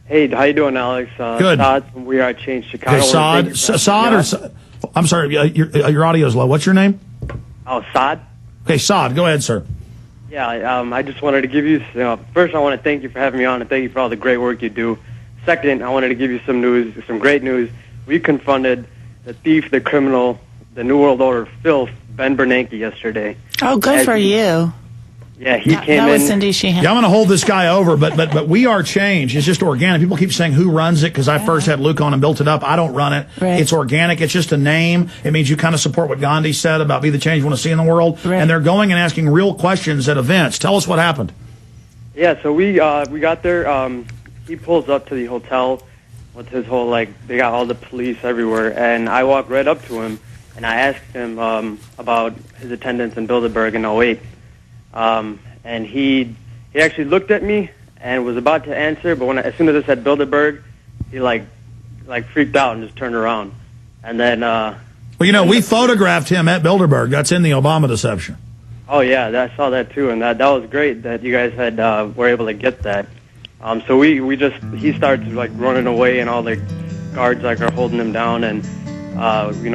Hey, how you doing, Alex? Good. Saad from We Are Change Chicago. Hey, Saad, I'm sorry, your audio's low. What's your name? Oh, Saad? Okay, Saad, go ahead, sir. Yeah, I just wanted to give you, first I want to thank you for having me on and thank you for all the great work you do. Second, I wanted to give you some news, some great news. We confronted the thief, the criminal, the New World Order filth, Ben Bernanke, yesterday. Oh, good for you. Yeah, he came in. That was Cindy Sheehan. Yeah, I'm going to hold this guy over, but We Are Change is just organic. People keep saying who runs it because I first had Luke on and built it up. I don't run it. Right. It's organic. It's just a name. It means you kind of support what Gandhi said about be the change you want to see in the world. Right. And they're going and asking real questions at events. Tell us what happened. Yeah, so we got there. He pulls up to the hotel with his whole, they got all the police everywhere. And I walked right up to him, and I asked him about his attendance in Bilderberg in 08. And he actually looked at me and was about to answer, but as soon as I said Bilderberg, he like freaked out and just turned around. And then well, we photographed him at Bilderberg. That's in the Obama deception. Oh yeah, I saw that too, and that was great that you guys had were able to get that. So he starts running away, and all the guards are holding him down, and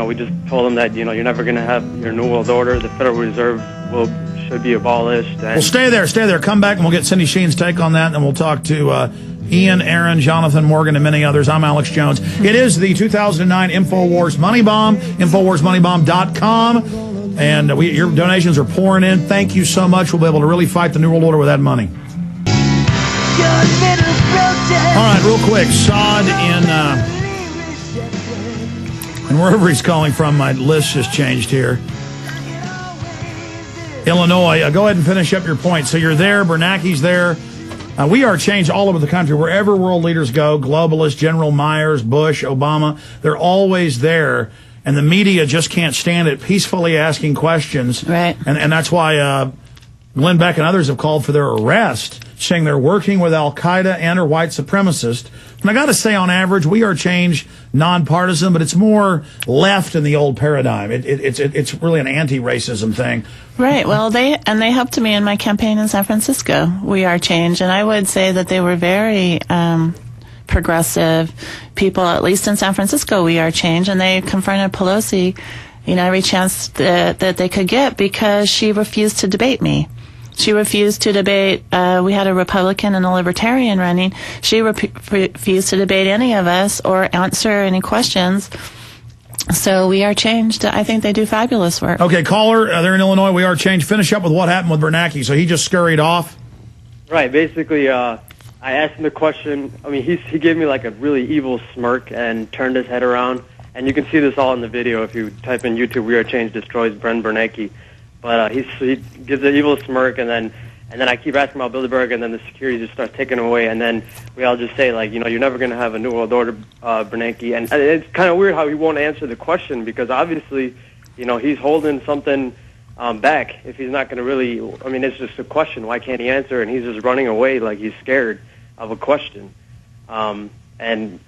we just told him that you're never going to have your New World Order. The Federal Reserve should be abolished. And well, stay there. Come back, and we'll get Cindy Sheehan's take on that, and then we'll talk to Ian, Aaron, Jonathan, Morgan, and many others. I'm Alex Jones. It is the 2009 Infowars Moneybomb, InfowarsMoneyBomb.com, and your donations are pouring in. Thank you so much. We'll be able to really fight the New World Order with that money. All right, real quick, Saad and wherever he's calling from, my list just changed here. Illinois, go ahead and finish up your point. So you're there, Bernanke's there. We are changed all over the country. Wherever world leaders go, globalists, General Myers, Bush, Obama, they're always there. And the media just can't stand it, peacefully asking questions. Right. And that's why Glenn Beck and others have called for their arrest, saying they're working with Al-Qaeda and or white supremacists. And I got to say, on average, We Are Change, nonpartisan, but it's more left in the old paradigm. It's really an anti-racism thing. Right. Well, they helped me in my campaign in San Francisco, We Are Change, and I would say that they were very progressive people, at least in San Francisco, We Are Change, and they confronted Pelosi, every chance that they could get because she refused to debate me. She refused to debate. We had a Republican and a libertarian running. She refused to debate any of us or answer any questions. So We Are Changed. I think they do fabulous work. Okay, caller, they're in Illinois. We Are Changed. Finish up with what happened with Bernanke. So he just scurried off? Right. Basically, I asked him the question. I mean, he gave me a really evil smirk and turned his head around. And you can see this all in the video if you type in YouTube, We Are Change destroys Ben Bernanke. But he gives an evil smirk, and then I keep asking about Bilderberg, and then the security just starts taking him away, and then we all just say, you're never going to have a New World Order, Bernanke. And it's kind of weird how he won't answer the question, because obviously, he's holding something back if he's not going to really, it's just a question. Why can't he answer? And he's just running away like he's scared of a question. And,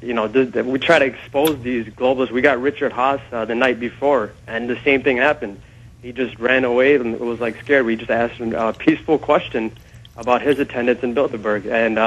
we try to expose these globalists. We got Richard Haas the night before, and the same thing happened. He just ran away and it was scared. We just asked him a peaceful question about his attendance in Bilderberg, and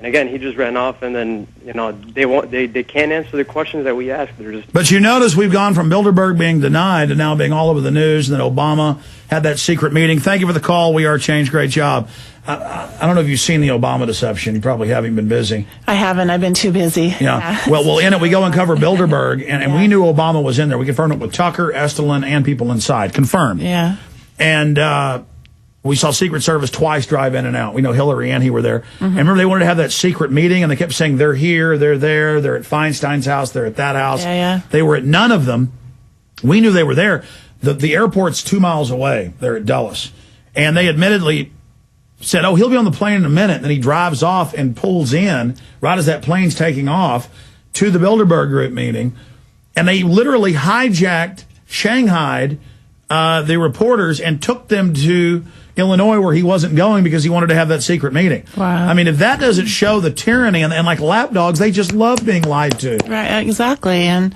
again he just ran off. And then they can't answer the questions that we ask. They're just. But you notice we've gone from Bilderberg being denied to now being all over the news, and then Obama had that secret meeting. Thank you for the call. We Are Changed. Great job. I don't know if you've seen the Obama deception. You probably haven't been busy. I haven't. I've been too busy. Yeah. Well, in it, we go and cover Bilderberg, and we knew Obama was in there. We confirmed it with Tucker, Estelin, and people inside. Confirmed. Yeah. And we saw Secret Service twice drive in and out. We know Hillary and he were there. Mm-hmm. And remember, they wanted to have that secret meeting, and they kept saying, they're here, they're there, they're at Feinstein's house, they're at that house. Yeah. They were at none of them. We knew they were there. The airport's 2 miles away. They're at Dulles. And they admittedly said, he'll be on the plane in a minute. And then he drives off and pulls in right as that plane's taking off to the Bilderberg group meeting. And they literally hijacked, shanghaied the reporters and took them to Illinois where he wasn't going because he wanted to have that secret meeting. Wow. I mean, if that doesn't show the tyranny, and like lapdogs, they just love being lied to. Right, exactly. And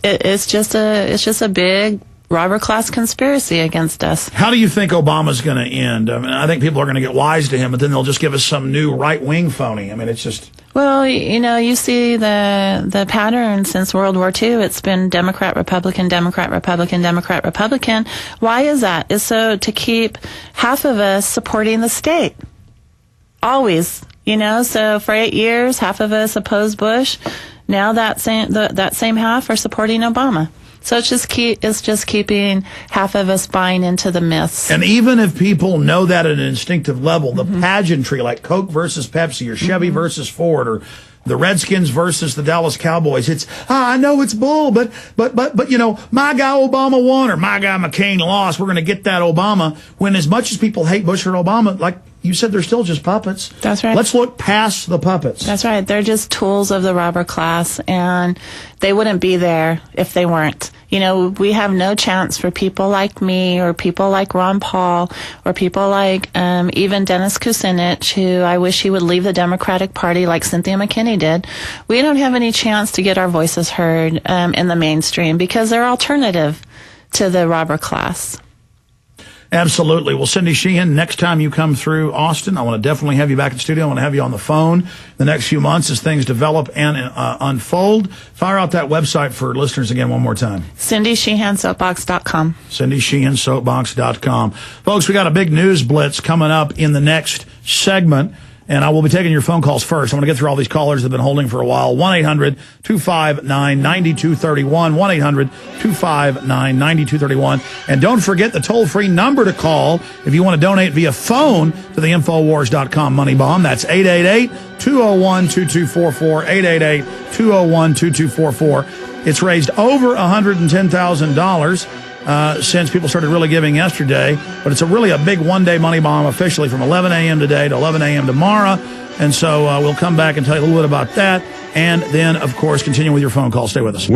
it's just a big robber class conspiracy against us. How do you think Obama's going to end? I mean, I think people are going to get wise to him, but then they'll just give us some new right-wing phony. I mean, it's just... Well, you know, you see the pattern since World War II. It's been Democrat, Republican, Democrat, Republican, Democrat, Republican. Why is that? It's so to keep half of us supporting the state. Always. You know, so for 8 years, half of us opposed Bush. Now that same half are supporting Obama. So it's just keeping half of us buying into the myths. And even if people know that at an instinctive level, the pageantry, like Coke versus Pepsi or Chevy versus Ford or the Redskins versus the Dallas Cowboys, it's, I know it's bull, but, you know, my guy Obama won or my guy McCain lost. We're going to get that Obama. When as much as people hate Bush or Obama, like you said, they're still just puppets. That's right. Let's look past the puppets. That's right. They're just tools of the robber class, and they wouldn't be there if they weren't. You know, we have no chance for people like me or people like Ron Paul or people like even Dennis Kucinich, who I wish he would leave the Democratic Party like Cynthia McKinney did. We don't have any chance to get our voices heard in the mainstream because they're alternative to the robber class. Absolutely. Well, Cindy Sheehan, next time you come through Austin, I want to definitely have you back in the studio. I want to have you on the phone the next few months as things develop and unfold. Fire out that website for listeners again one more time. CindySheehanSoapbox.com. CindySheehanSoapbox.com. Folks, we got a big news blitz coming up in the next segment. And I will be taking your phone calls first. I'm going to get through all these callers that have been holding for a while. 1-800-259-9231. 1-800-259-9231. And don't forget the toll-free number to call if you want to donate via phone to the Infowars.com money bomb. That's 888-201-2244. 888-201-2244. It's raised over $110,000. Since people started really giving yesterday. But it's really a big one-day money bomb officially from 11 a.m. today to 11 a.m. tomorrow. And so we'll come back and tell you a little bit about that. And then, of course, continue with your phone call. Stay with us.